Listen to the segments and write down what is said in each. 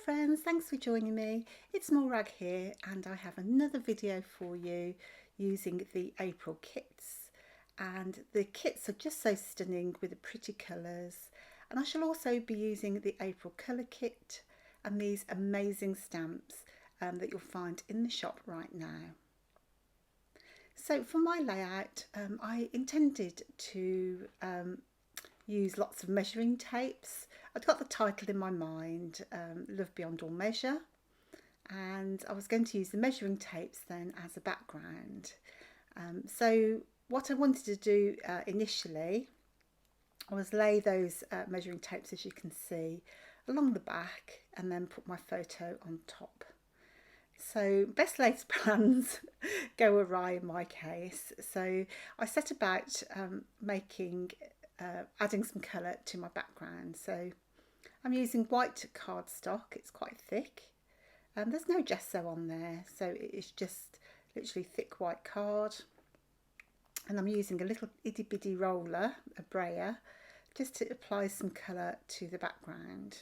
friends, thanks for joining me. It's Morag here and I have another video for you using the April kits. And the kits are just so stunning with the pretty colours. And I shall also be using the April colour kit and these amazing stamps that you'll find in the shop right now. So for my layout, I intended to use lots of measuring tapes. I'd got the title in my mind, Love Beyond All Measure, and I was going to use the measuring tapes then as a background. So what I wanted to do initially was lay those measuring tapes, as you can see, along the back and then put my photo on top. So best laid plans go awry in my case. So I set about adding some colour to my background. So I'm using white cardstock, it's quite thick. There's no gesso on there, so it's just literally thick white card. And I'm using a little itty bitty roller, a brayer, just to apply some colour to the background.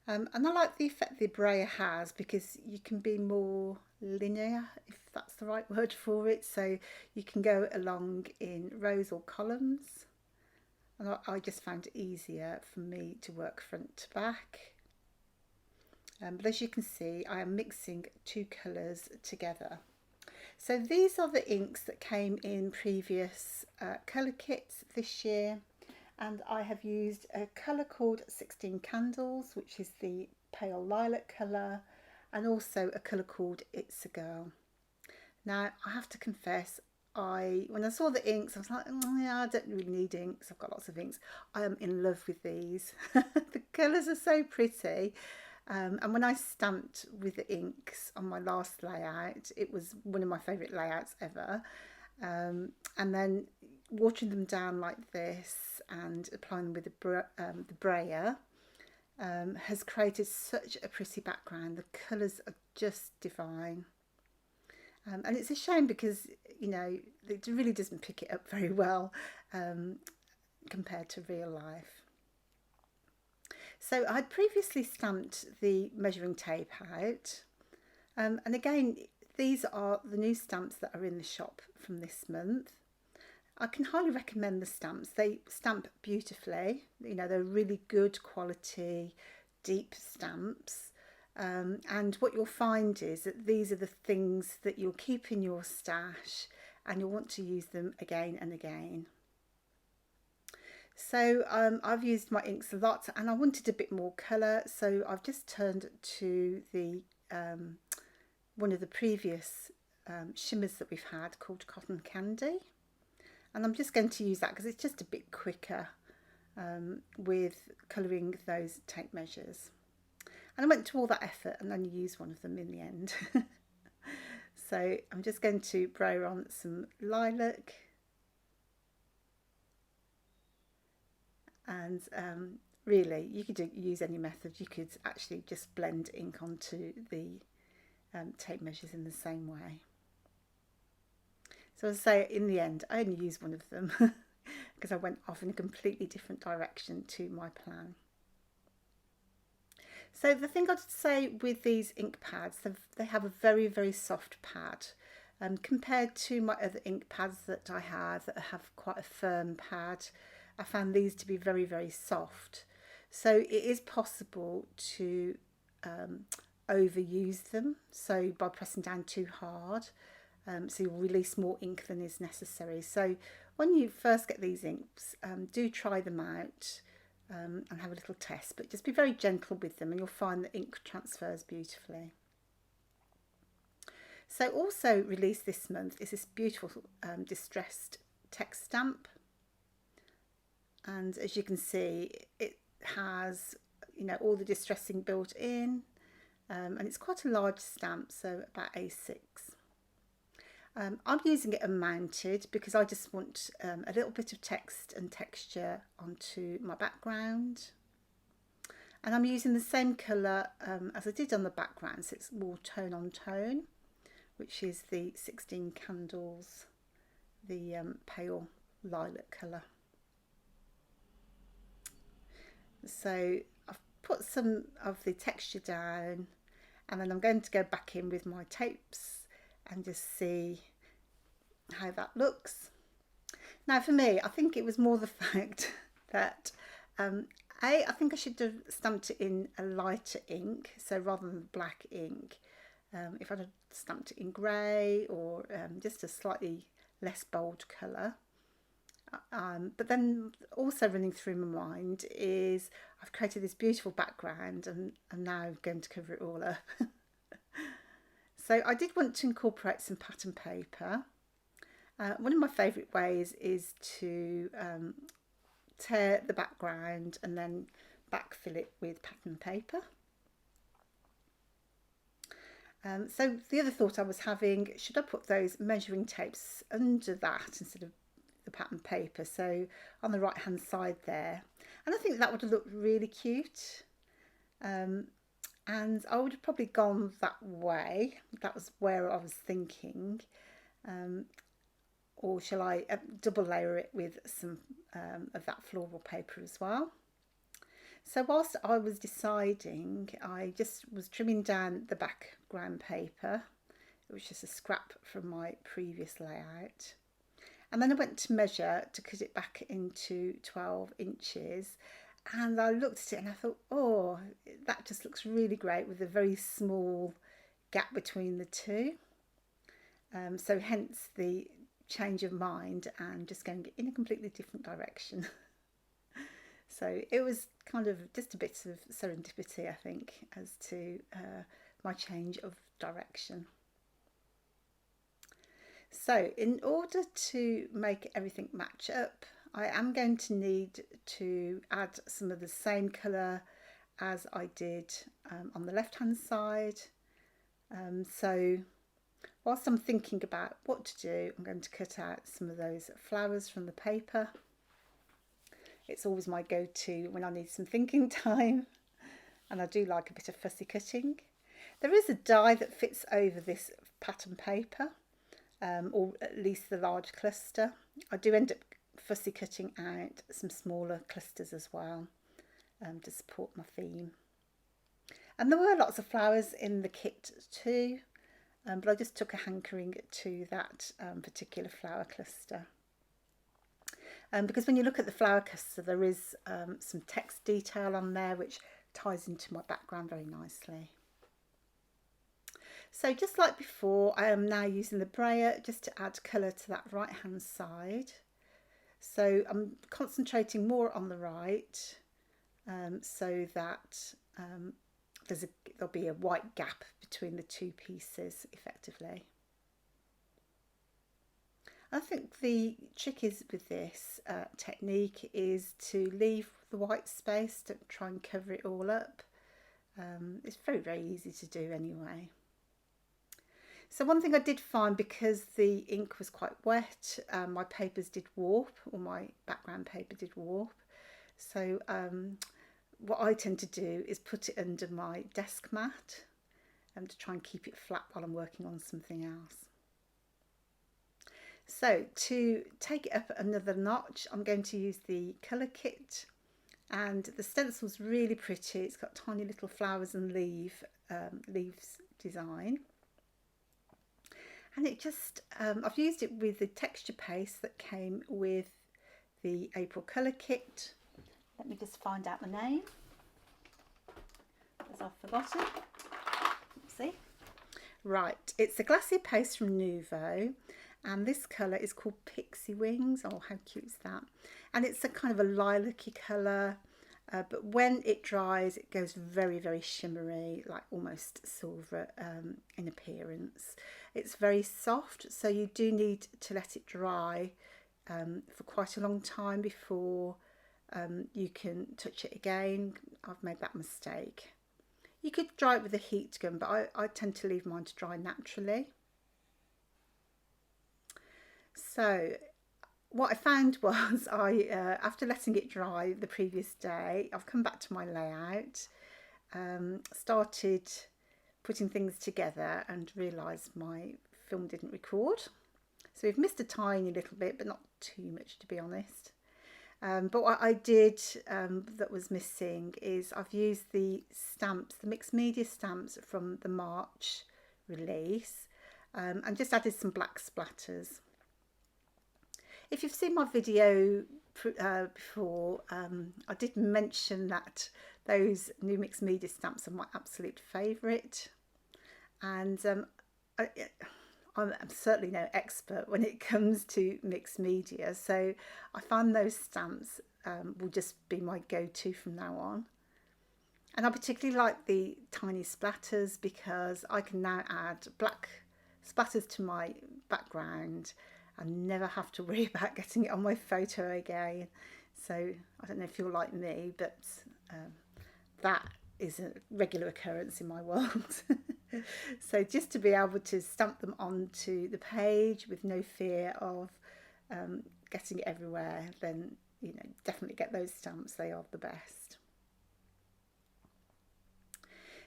And I like the effect the brayer has because you can be more linear, if that's the right word for it. So you can go along in rows or columns. And I just found it easier for me to work front to back. But as you can see, I am mixing two colours together. So these are the inks that came in previous colour kits this year. And I have used a colour called 16 Candles, which is the pale lilac colour, and also a colour called It's a Girl. Now, I have to confess, when I saw the inks, I was like, yeah, I don't really need inks. I've got lots of inks. I am in love with these. The colours are so pretty. And when I stamped with the inks on my last layout, it was one of my favourite layouts ever. And then watering them down like this and applying them with the brayer has created such a pretty background. The colours are just divine. And it's a shame because, you know, it really doesn't pick it up very well compared to real life. So I'd previously stamped the measuring tape out. And again, these are the new stamps that are in the shop from this month. I can highly recommend the stamps. They stamp beautifully. You know, they're really good quality, deep stamps. And what you'll find is that these are the things that you'll keep in your stash and you'll want to use them again and again. So I've used my inks a lot and I wanted a bit more colour, so I've just turned to the one of the previous shimmers that we've had called Cotton Candy, and I'm just going to use that because it's just a bit quicker with colouring those tape measures. And I went to all that effort and only used one of them in the end. So I'm just going to brayer on some lilac. And really, you could use any method. You could actually just blend ink onto the tape measures in the same way. So as I say, in the end, I only used one of them because I went off in a completely different direction to my plan. So the thing I'd say with these ink pads, they have a very, very soft pad. Compared to my other ink pads that I have that have quite a firm pad, I found these to be very, very soft. So it is possible to overuse them. So by pressing down too hard, so you'll release more ink than is necessary. So when you first get these inks, do try them out. And have a little test, but just be very gentle with them and you'll find the ink transfers beautifully. So also released this month is this beautiful distressed text stamp, and as you can see it has, you know, all the distressing built in, and it's quite a large stamp, so about A6. I'm using it unmounted because I just want a little bit of text and texture onto my background. And I'm using the same colour as I did on the background, so it's more tone on tone, which is the 16 Candles, the pale lilac colour. So I've put some of the texture down, and then I'm going to go back in with my tapes and just see how that looks. Now for me, I think it was more the fact that I think I should have stamped it in a lighter ink, so rather than black ink. If I'd have stamped it in grey or just a slightly less bold colour. But then also running through my mind is I've created this beautiful background and I'm now going to cover it all up. So I did want to incorporate some pattern paper. One of my favourite ways is to tear the background and then backfill it with pattern paper. So the other thought I was having, should I put those measuring tapes under that instead of the pattern paper, so on the right hand side there, and I think that would have looked really cute, and I would have probably gone that way. That was where I was thinking. Or shall I double layer it with some of that floral paper as well? So whilst I was deciding, I just was trimming down the background paper. It was just a scrap from my previous layout. And then I went to measure to cut it back into 12 inches. And I looked at it and I thought, oh, that just looks really great with a very small gap between the two. So hence the change of mind and just going in a completely different direction. So it was kind of just a bit of serendipity, I think, as to my change of direction. So in order to make everything match up, I am going to need to add some of the same colour as I did on the left hand side. So whilst I'm thinking about what to do, I'm going to cut out some of those flowers from the paper. It's always my go-to when I need some thinking time, and I do like a bit of fussy cutting. There is a die that fits over this pattern paper, or at least the large cluster. I do end up fussy cutting out some smaller clusters as well to support my theme. And there were lots of flowers in the kit too, but I just took a hankering to that particular flower cluster. Because when you look at the flower cluster, there is some text detail on there which ties into my background very nicely. So just like before, I am now using the brayer just to add colour to that right hand side. So I'm concentrating more on the right so that there'll be a white gap between the two pieces effectively. I think the trick is with this technique is to leave the white space, to try and cover it all up. It's very, very easy to do anyway. So one thing I did find, because the ink was quite wet, my papers did warp, or my background paper did warp. So what I tend to do is put it under my desk mat to try and keep it flat while I'm working on something else. So to take it up another notch, I'm going to use the colour kit, and the stencil's really pretty. It's got tiny little flowers and leaves design, and it just I've used it with the texture paste that came with the April colour kit. Let me just find out the name, as I've forgotten. See, right, it's a glacier paste from Nuvo. And this colour is called Pixie Wings. Oh, how cute is that? And it's a kind of a lilac-y colour, but when it dries, it goes very, very shimmery, like almost silver in appearance. It's very soft, so you do need to let it dry for quite a long time before you can touch it again. I've made that mistake. You could dry it with a heat gun, but I tend to leave mine to dry naturally. So what I found was after letting it dry the previous day, I've come back to my layout, started putting things together and realised my film didn't record. So we've missed a tiny little bit, but not too much, to be honest. But what I did that was missing is I've used the stamps, the mixed media stamps from the March release, and just added some black splatters. If you've seen my video before, I did mention that those new mixed media stamps are my absolute favourite, and I'm certainly no expert when it comes to mixed media, so I find those stamps will just be my go-to from now on. And I particularly like the tiny splatters because I can now add black splatters to my background and never have to worry about getting it on my photo again. So I don't know if you're like me, but that is a regular occurrence in my world. So just to be able to stamp them onto the page with no fear of getting it everywhere, then definitely get those stamps. They are the best.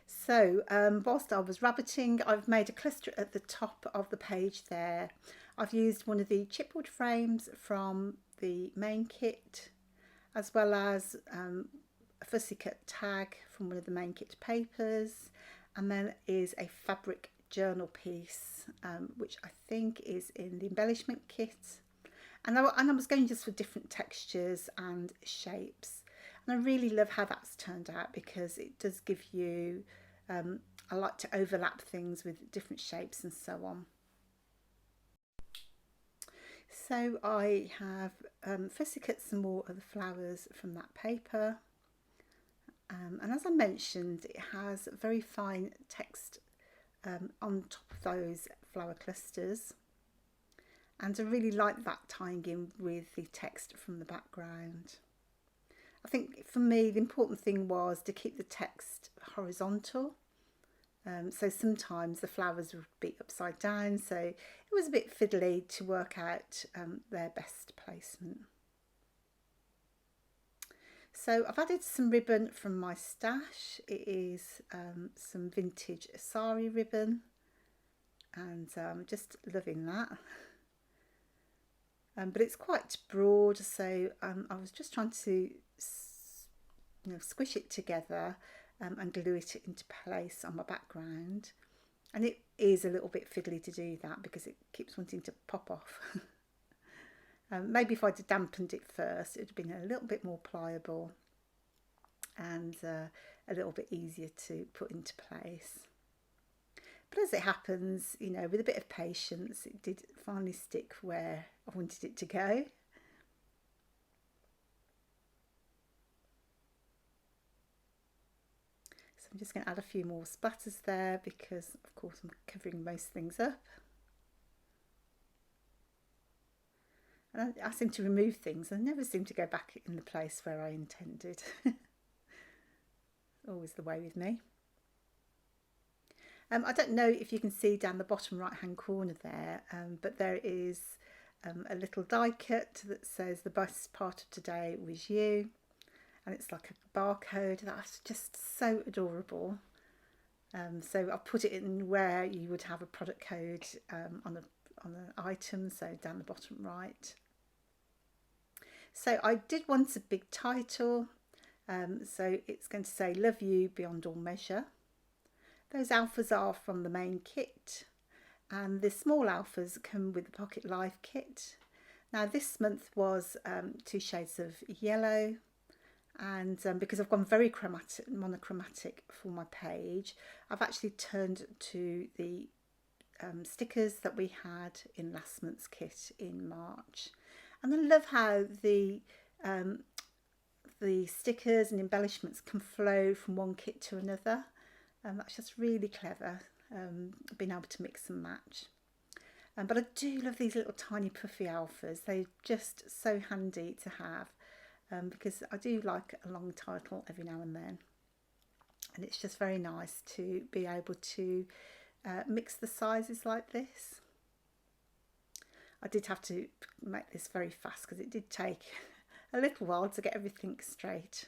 So whilst I was rabbiting, I've made a cluster at the top of the page there. I've used one of the chipboard frames from the main kit, as well as a fussy cut tag from one of the main kit papers, and then is a fabric journal piece, which I think is in the embellishment kit. And I was going just for different textures and shapes. And I really love how that's turned out because it does give you, I like to overlap things with different shapes and so on. So I have fussy cut some more of the flowers from that paper. And as I mentioned, it has very fine text on top of those flower clusters. And I really like that tying in with the text from the background. I think for me the important thing was to keep the text horizontal. So sometimes the flowers would be upside down, so it was a bit fiddly to work out their best placement. So I've added some ribbon from my stash. It is some vintage sari ribbon, and I'm just loving that. But it's quite broad, so I was just trying to squish it together and glue it into place on my background. And it is a little bit fiddly to do that because it keeps wanting to pop off. Maybe if I'd dampened it first, it would have been a little bit more pliable and a little bit easier to put into place. But as it happens, with a bit of patience, it did finally stick where I wanted it to go. So I'm just going to add a few more splatters there because, of course, I'm covering most things up. And I seem to remove things and never seem to go back in the place where I intended. Always the way with me. I don't know if you can see down the bottom right hand corner there, but there is a little die cut that says the best part of today was you, and it's like a barcode. That's just so adorable. So I'll put it in where you would have a product code on an item, so down the bottom right. So I did want a big title, so it's going to say Love You Beyond All Measure. Those alphas are from the main kit, and the small alphas come with the Pocket Life kit. Now this month was 2 shades of yellow, and because I've gone very monochromatic for my page, I've actually turned to the stickers that we had in last month's kit in March. And I love how the stickers and embellishments can flow from one kit to another. That's just really clever, being able to mix and match. But I do love these little tiny puffy alphas. They're just so handy to have because I do like a long title every now and then. And it's just very nice to be able to mix the sizes like this. I did have to make this very fast because it did take a little while to get everything straight.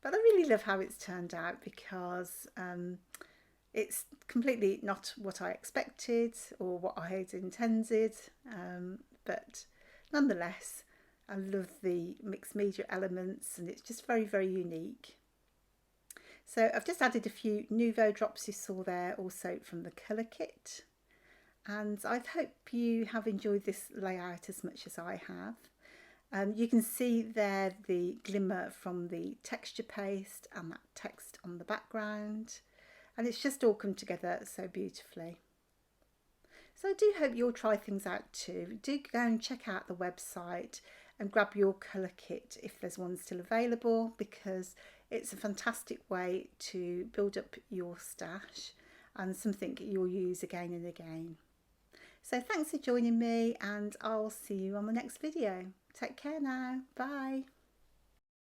But I really love how it's turned out because it's completely not what I expected or what I had intended, but nonetheless I love the mixed media elements, and it's just very, very unique. So I've just added a few Nuvo drops you saw there, also from the colour kit. And I hope you have enjoyed this layout as much as I have. You can see there the glimmer from the texture paste and that text on the background, and it's just all come together so beautifully. So I do hope you'll try things out too. Do go and check out the website and grab your colour kit if there's one still available, because it's a fantastic way to build up your stash and something you'll use again and again. So thanks for joining me, and I'll see you on the next video. Take care now. Bye.